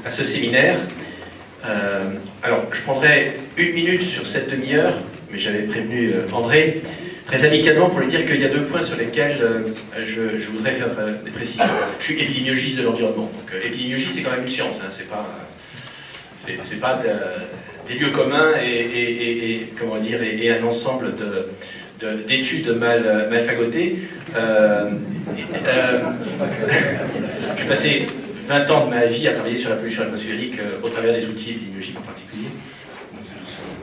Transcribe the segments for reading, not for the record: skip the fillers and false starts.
à ce séminaire. Alors, je prendrai 1 minute sur cette demi-heure, mais j'avais prévenu André, très amicalement, pour lui dire qu'il y a 2 points sur lesquels je voudrais faire des précisions. Je suis épidémiologiste de l'environnement, donc épidémiologie c'est quand même une science, hein, c'est pas des lieux communs comment dire, et un ensemble d'études mal fagotées. J'ai passé 20 ans de ma vie à travailler sur la pollution atmosphérique au travers des outils épidémiologiques en particulier,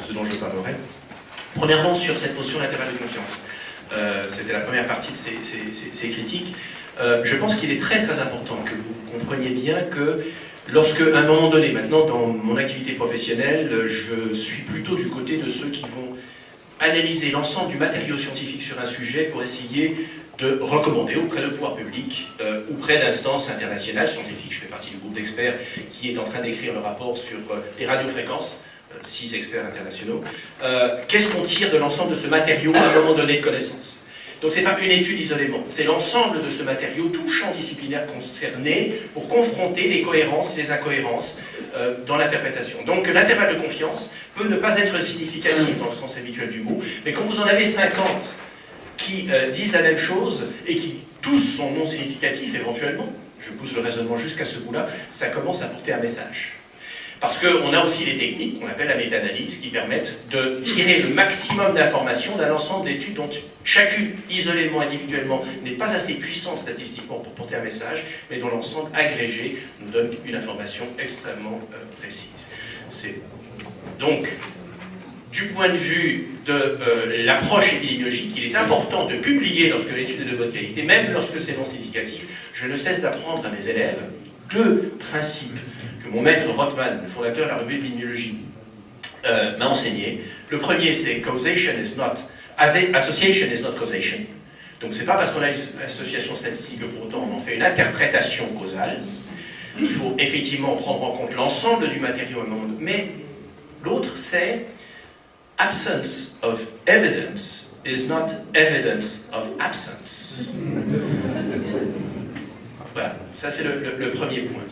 ce dont je parlerai. Premièrement, sur cette notion d'intervalle de confiance. C'était la première partie de ces critiques. Je pense qu'il est très très important que vous compreniez bien que lorsque, à un moment donné, maintenant dans mon activité professionnelle, je suis plutôt du côté de ceux qui vont analyser l'ensemble du matériau scientifique sur un sujet pour essayer de recommander auprès de pouvoirs publics, auprès d'instances internationales scientifiques. Je fais partie du groupe d'experts qui est en train d'écrire le rapport sur les radiofréquences, 6 experts internationaux. Qu'est-ce qu'on tire de l'ensemble de ce matériau à un moment donné de connaissance? Donc ce n'est pas une étude isolément, c'est l'ensemble de ce matériau, tout champ disciplinaire concerné, pour confronter les cohérences, les incohérences dans l'interprétation. Donc l'intervalle de confiance peut ne pas être significatif dans le sens habituel du mot, mais quand vous en avez 50 qui disent la même chose et qui tous sont non significatifs éventuellement, je pousse le raisonnement jusqu'à ce bout-là, ça commence à porter un message. Parce qu'on a aussi les techniques qu'on appelle la méta-analyse qui permettent de tirer le maximum d'informations d'un ensemble d'études dont chacune, isolément, individuellement, n'est pas assez puissante statistiquement pour porter un message, mais dont l'ensemble agrégé nous donne une information extrêmement précise. Donc, du point de vue de l'approche épidémiologique, il est important de publier lorsque l'étude est de bonne qualité, même lorsque c'est non significatif. Je ne cesse d'apprendre à mes élèves 2 principes que mon maître Rothman, le fondateur de la revue d'épidémiologie, m'a enseigné. Le premier, c'est association is not causation. Donc c'est pas parce qu'on a une association statistique que pour autant on en fait une interprétation causale. Il faut effectivement prendre en compte l'ensemble du matériau. Mais l'autre, c'est absence of evidence is not evidence of absence. Voilà, ça c'est le premier point.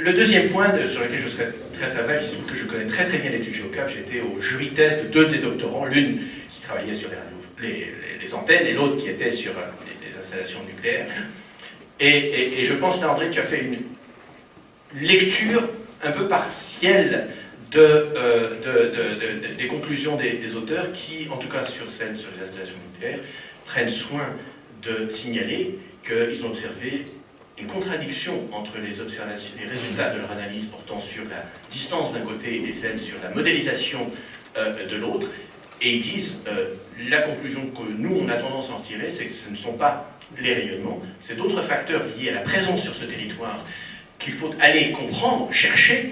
Le deuxième point sur lequel je serai très très bref, il se trouve que je connais très très bien l'étude Géocap. J'étais au jury test de 2 des doctorants, l'une qui travaillait sur les antennes et l'autre qui était sur les installations nucléaires. Et je pense, là, André, tu as fait une lecture un peu partielle des conclusions des auteurs qui, en tout cas sur celles sur les installations nucléaires, prennent soin de signaler qu'ils ont observé une contradiction entre les résultats de leur analyse portant sur la distance d'un côté et celle sur la modélisation de l'autre, et ils disent la conclusion que nous on a tendance à en tirer, c'est que ce ne sont pas les rayonnements, c'est d'autres facteurs liés à la présence sur ce territoire qu'il faut aller comprendre, chercher,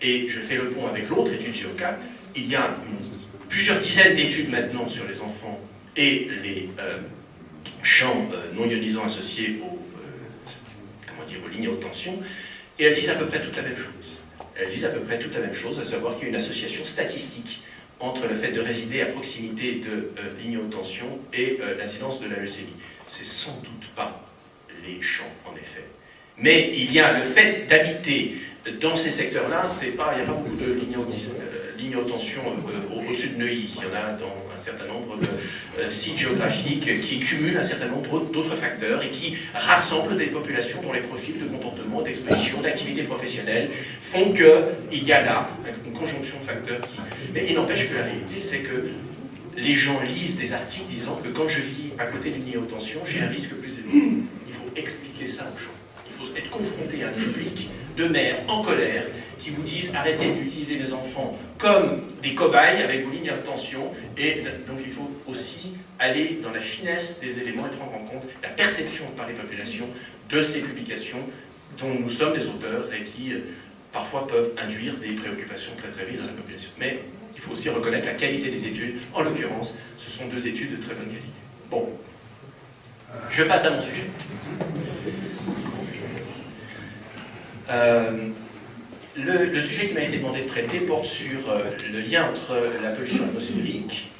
et je fais le pont avec l'autre étude Géocap. Il y a plusieurs dizaines d'études maintenant sur les enfants et les champs non ionisants associés aux lignes à haute tension, et elles disent à peu près toute la même chose. Elles disent à peu près toute la même chose, à savoir qu'il y a une association statistique entre le fait de résider à proximité de lignes à haute tension et l'incidence de la leucémie. C'est sans doute pas les champs, en effet. Mais il y a le fait d'habiter dans ces secteurs-là, il n'y a pas beaucoup de lignes à haute tension au sud de Neuilly. Il y en a dans un certain nombre de sites géographiques qui cumulent un certain nombre d'autres facteurs et qui rassemblent des populations dont les profils de comportement, d'exposition, d'activité professionnelle font qu'il y a là une conjonction de facteurs qui... Mais il n'empêche que la réalité, c'est que les gens lisent des articles disant que quand je vis à côté d'une ligne à haute tension, j'ai un risque plus élevé. Il faut expliquer ça aux gens. Il faut être confronté à un public de mères en colère qui vous disent arrêtez d'utiliser les enfants comme des cobayes avec vos lignes à haute tension, et donc il faut aussi aller dans la finesse des éléments et prendre en compte la perception par les populations de ces publications dont nous sommes les auteurs et qui parfois peuvent induire des préoccupations très très vives dans la population. Mais il faut aussi reconnaître la qualité des études. En l'occurrence, ce sont 2 études de très bonne qualité. Bon, je passe à mon sujet. Le sujet qui m'a été demandé de traiter porte sur le lien entre la pollution atmosphérique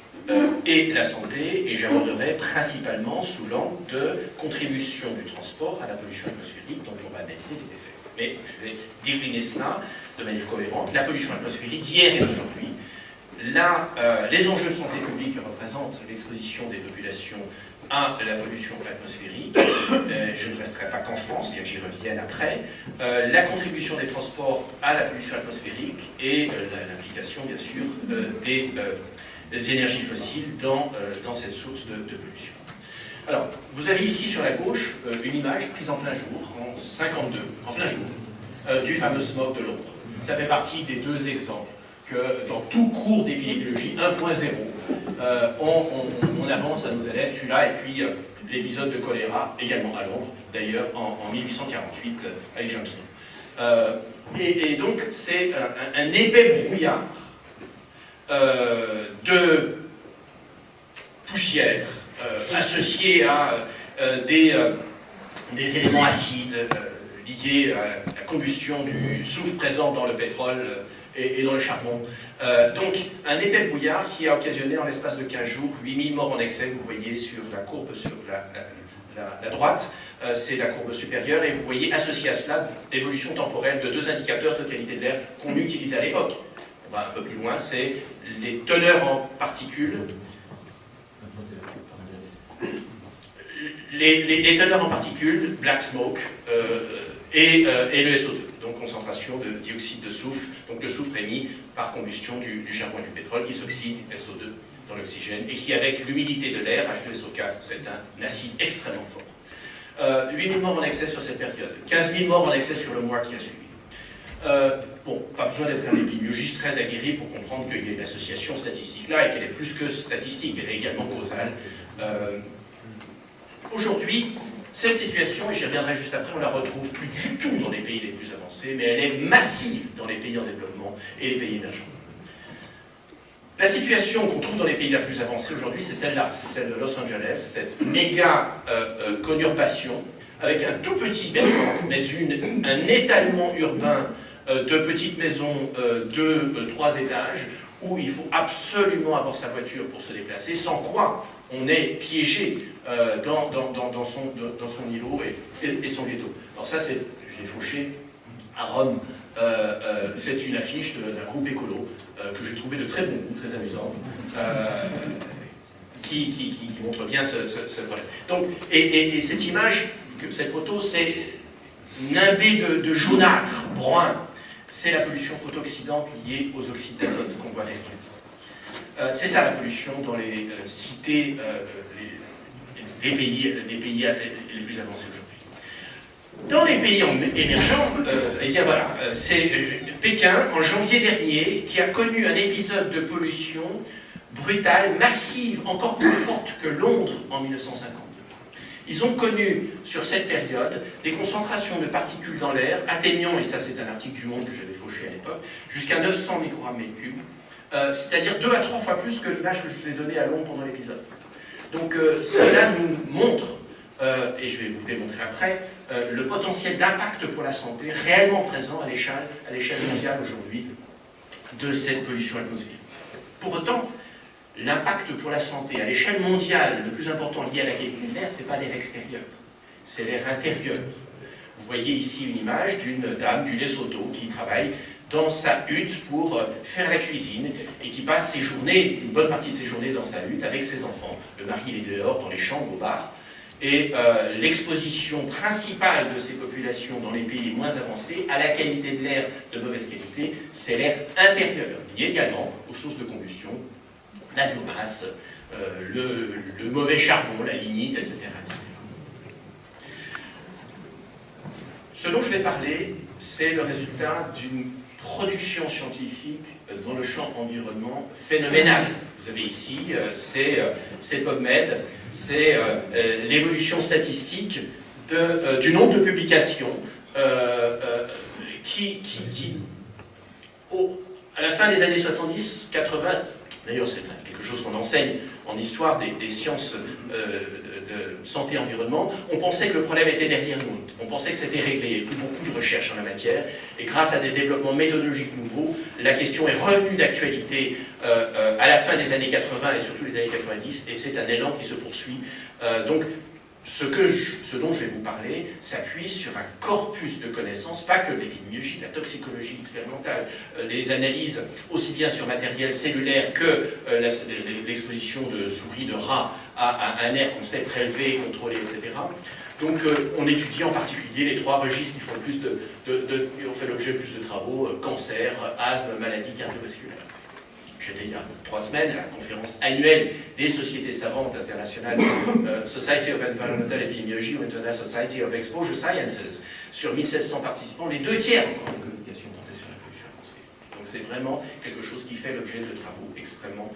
et la santé, et j'aborderai principalement sous l'angle de contribution du transport à la pollution atmosphérique, dont on va analyser les effets. mais je vais décliner cela de manière cohérente. La pollution atmosphérique d'hier et d'aujourd'hui. Là, les enjeux de santé publique représentent l'exposition des populations à la pollution atmosphérique. Je ne resterai pas qu'en France, bien que j'y revienne après. La contribution des transports à la pollution atmosphérique et l'implication, bien sûr, des énergies fossiles dans cette source de pollution. Alors, vous avez ici sur la gauche une image prise en plein jour, en 52, en plein jour, du fameux smog de Londres. Ça fait partie des deux exemples que dans tout cours d'épidémiologie 1.0, on avance à nos élèves, celui-là, et puis l'épisode de choléra, également à Londres, d'ailleurs en 1848 avec Johnson. Et donc, c'est un épais brouillard de poussière associé à des éléments acides liés à la combustion du soufre présent dans le pétrole et dans le charbon. Donc, un épais brouillard qui a occasionné en l'espace de 15 jours 8000 morts en excès. Vous voyez sur la courbe sur la droite, c'est la courbe supérieure, et vous voyez associé à cela l'évolution temporelle de deux indicateurs de qualité de l'air qu'on utilisait à l'époque. Un peu plus loin, c'est les teneurs en particules. Les teneurs en particules, black smoke, et le SO2, donc concentration de dioxyde de soufre, donc le soufre émis par combustion du charbon et du pétrole qui s'oxyde, SO2, dans l'oxygène, et qui, avec l'humidité de l'air, H2SO4, c'est un acide extrêmement fort. 8 000 morts en excès sur cette période, 15 000 morts en excès sur le mois qui a suivi. Bon, pas besoin d'être un épidémiologiste très aguerri pour comprendre qu'il y a une association statistique là, et qu'elle est plus que statistique, elle est également causale. Aujourd'hui, cette situation, et j'y reviendrai juste après, on la retrouve plus du tout dans les pays les plus avancés, mais elle est massive dans les pays en développement et les pays émergents. La situation qu'on trouve dans les pays les plus avancés aujourd'hui, c'est celle-là, c'est celle de Los Angeles, cette méga conurbation, avec un tout petit bassin, mais un étalement urbain de petites maisons de 3 étages, où il faut absolument avoir sa voiture pour se déplacer, sans quoi on est piégé dans son îlot et son ghetto. Alors ça, j'ai fauché à Rome. C'est une affiche d'un groupe écolo que j'ai trouvé de très bon goût, très amusant, qui montre bien ce problème. Donc, et cette image, cette photo, c'est nimbé de jaunâtre, brun. C'est la pollution photoxydante liée aux oxydes d'azote qu'on voit derrière. C'est ça la pollution dans les cités, les pays les plus avancés aujourd'hui. Dans les pays émergents, eh bien voilà, c'est Pékin, en janvier dernier, qui a connu un épisode de pollution brutale, massive, encore plus forte que Londres en 1952. Ils ont connu, sur cette période, des concentrations de particules dans l'air atteignant, et ça c'est un article du Monde que j'avais fauché à l'époque, jusqu'à 900 microgrammes mètre cube, c'est-à-dire 2 à 3 fois plus que l'image que je vous ai donnée à Londres pendant l'épisode. Donc cela nous montre, et je vais vous le démontrer après, le potentiel d'impact pour la santé réellement présent à l'échelle mondiale aujourd'hui de cette pollution atmosphérique. Pour autant, l'impact pour la santé à l'échelle mondiale, le plus important lié à la qualité de l'air, ce n'est pas l'air extérieur, c'est l'air intérieur. Vous voyez ici une image d'une dame du Lesotho qui travaille dans sa hutte pour faire la cuisine et qui passe ses journées, une bonne partie de ses journées dans sa hutte avec ses enfants. Le mari il est dehors, dans les chambres, au bar. Et l'exposition principale de ces populations dans les pays les moins avancés à la qualité de l'air de mauvaise qualité, c'est l'air intérieur, lié également aux sources de combustion, la biomasse, le mauvais charbon, la lignite, etc., etc. Ce dont je vais parler, c'est le résultat d'une production scientifique dans le champ environnement phénoménale. Vous avez ici, c'est PubMed, c'est l'évolution statistique du nombre de publications à la fin des années 70, 80, d'ailleurs c'est quelque chose qu'on enseigne en histoire des sciences de santé et environnement, on pensait que le problème était derrière nous, on pensait que c'était réglé, il y a eu beaucoup de recherches en la matière, et grâce à des développements méthodologiques nouveaux, la question est revenue d'actualité à la fin des années 80 et surtout les années 90, et c'est un élan qui se poursuit. Donc, ce dont je vais vous parler s'appuie sur un corpus de connaissances, pas que l'épidémiologie, la toxicologie expérimentale, les analyses aussi bien sur matériel cellulaire que l'exposition de souris, de rats à un air qu'on sait prélever, contrôler, etc. Donc on étudie en particulier les 3 registres qui font le plus ont fait l'objet de plus de travaux, cancer, asthme, maladies cardiovasculaires. J'étais il y a 3 semaines à la conférence annuelle des sociétés savantes internationales, Society of Environmental Epidemiology ou International Society of Exposure Sciences, sur 1700 participants, les 2 tiers encore de communication portée sur la pollution atmosphérique. Donc c'est vraiment quelque chose qui fait l'objet de travaux extrêmement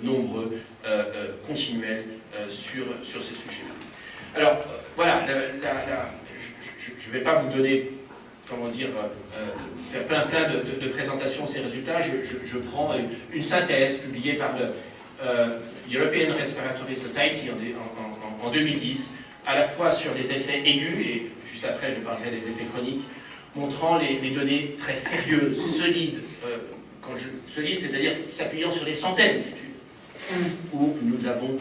nombreux, continuels sur ces sujets. Alors voilà, je ne vais pas vous donner, comment dire, faire plein de présentations de ces résultats. Je prends une synthèse publiée par le European Respiratory Society en 2010, à la fois sur les effets aigus, et juste après je parlerai des effets chroniques, montrant les données très sérieuses, solides, solides, c'est-à-dire s'appuyant sur des centaines d'études, où nous avons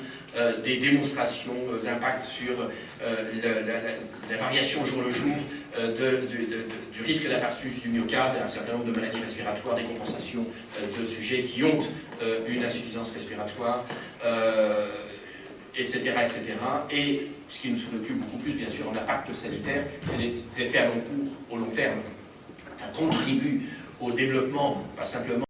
des démonstrations d'impact sur la variation jour le jour du risque d'infarctus du myocarde, un certain nombre de maladies respiratoires, des compensations de sujets qui ont une insuffisance respiratoire, etc., etc. Et ce qui nous occupe beaucoup plus, bien sûr, en impact sanitaire, c'est les effets à long cours, au long terme. Ça contribue au développement, pas simplement